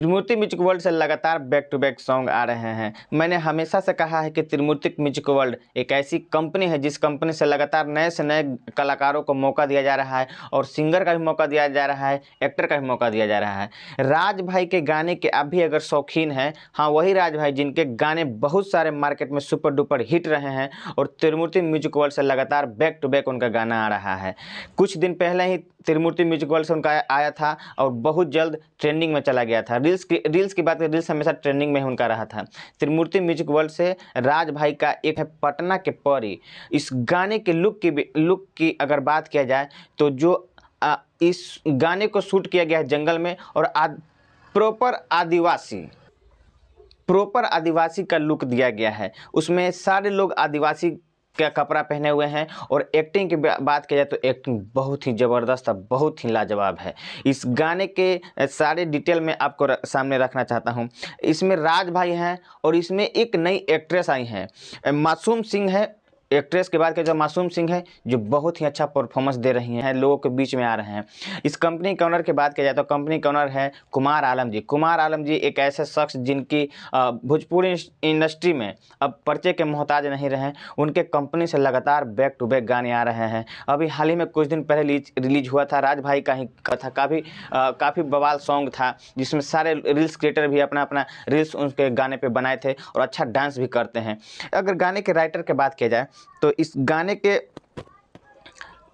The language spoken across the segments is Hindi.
त्रिमूर्ति म्यूजिक वर्ल्ड से लगातार बैक टू बैक सॉन्ग आ रहे हैं। मैंने हमेशा से कहा है कि त्रिमूर्ति म्यूजिक वर्ल्ड एक ऐसी कंपनी है जिस कंपनी से लगातार नए से नए कलाकारों को मौका दिया जा रहा है और सिंगर का भी मौका दिया जा रहा है, एक्टर का भी मौका दिया जा रहा है। राज भाई के गाने के आप भी अगर शौकीन हैं, हाँ वही राज भाई जिनके गाने बहुत सारे मार्केट में सुपर डुपर हिट रहे हैं और त्रिमूर्ति म्यूजिक वर्ल्ड से लगातार बैक टू बैक उनका गाना आ रहा है। कुछ दिन पहले ही त्रिमूर्ति म्यूजिक वर्ल्ड से उनका आया था और बहुत जल्द ट्रेंडिंग में चला गया था। रील्स की बात करें, रील्स हमेशा ट्रेंडिंग में ही उनका रहा था। त्रिमूर्ति म्यूजिक वर्ल्ड से राज भाई का एक है पटना के परी। इस गाने के लुक की अगर बात किया जाए तो जो इस गाने को शूट किया गया है जंगल में और प्रॉपर आदिवासी का लुक दिया गया है। उसमें सारे लोग आदिवासी का कपड़ा पहने हुए हैं और एक्टिंग की बात की जाए तो एक्टिंग बहुत ही ज़बरदस्त, बहुत ही लाजवाब है। इस गाने के सारे डिटेल में आपको सामने रखना चाहता हूं। इसमें राज भाई हैं और इसमें एक नई एक्ट्रेस आई हैं, मासूम सिंह है। एक्ट्रेस के बाद के जो मासूम सिंह है जो बहुत ही अच्छा परफॉर्मेंस दे रही हैं, लोगों के बीच में आ रहे हैं। इस कंपनी के ओनर की बात किया जाए तो कंपनी के ओनर है कुमार आलम जी। कुमार आलम जी एक ऐसे शख्स जिनकी भोजपुरी इंडस्ट्री में अब पर्चे के मोहताज नहीं रहे। उनके कंपनी से लगातार बैक टू बैक गाने आ रहे हैं। अभी हाल ही में कुछ दिन पहले रिलीज हुआ था राज भाई का ही था, काफ़ी बवाल सॉन्ग था जिसमें सारे रील्स क्रिएटर भी अपना अपना रील्स उनके गाने पे बनाए थे और अच्छा डांस भी करते हैं। अगर गाने के राइटर की बात किया जाए तो इस गाने के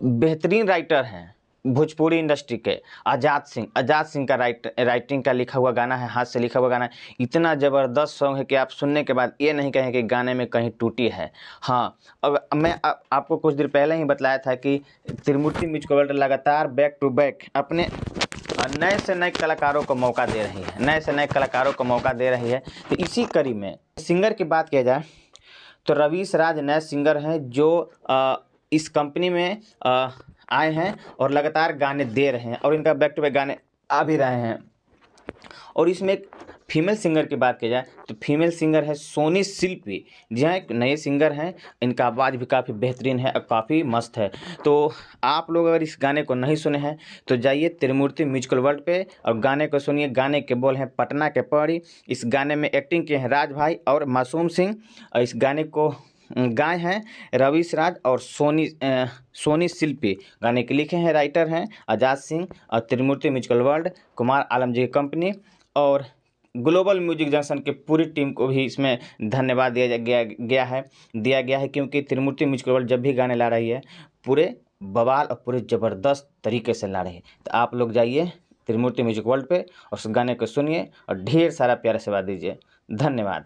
बेहतरीन राइटर हैं भोजपुरी इंडस्ट्री के आज़ाद सिंह का राइटिंग का लिखा हुआ गाना है, हाथ से लिखा हुआ गाना है। इतना ज़बरदस्त सॉन्ग है कि आप सुनने के बाद ये नहीं कहें कि गाने में कहीं टूटी है। हाँ, अब मैं आपको कुछ देर पहले ही बताया था कि त्रिमूर्ति म्यूजिक वर्ल्ड लगातार बैक टू बैक अपने नए से नए कलाकारों को मौका दे रही है। तो इसी कड़ी में सिंगर की बात किया जाए तो रवीश राज नए सिंगर हैं जो इस कंपनी में आए हैं और लगातार गाने दे रहे हैं और इनका बैक टू बैक गाने आ भी रहे हैं। और इसमें एक फीमेल सिंगर की बात की जाए तो फीमेल सिंगर है सोनी शिल्पी। जी हाँ, एक नए सिंगर हैं, इनका आवाज़ भी काफ़ी बेहतरीन है और काफ़ी मस्त है। तो आप लोग अगर इस गाने को नहीं सुने हैं तो जाइए त्रिमूर्ति म्यूजिकल वर्ल्ड पे और गाने को सुनिए। गाने के बोल हैं पटना के परी। इस गाने में एक्टिंग किए हैं राज भाई और मासूम सिंह और इस गाने को गाए हैं रवीश राज और सोनी शिल्पी। गाने के लिखे हैं राइटर हैं आज़ाद सिंह और त्रिमूर्ति म्यूजिकल वर्ल्ड कुमार आलम जी की कंपनी और ग्लोबल म्यूजिक जंक्शन के पूरी टीम को भी इसमें धन्यवाद दिया गया है क्योंकि त्रिमूर्ति म्यूजिकल वर्ल्ड जब भी गाने ला रही है पूरे बवाल और पूरे ज़बरदस्त तरीके से ला रही है। तो आप लोग जाइए त्रिमूर्ति म्यूजिक वर्ल्ड पे और उस गाने को सुनिए और ढेर सारा प्यार आशीर्वाद दीजिए। धन्यवाद।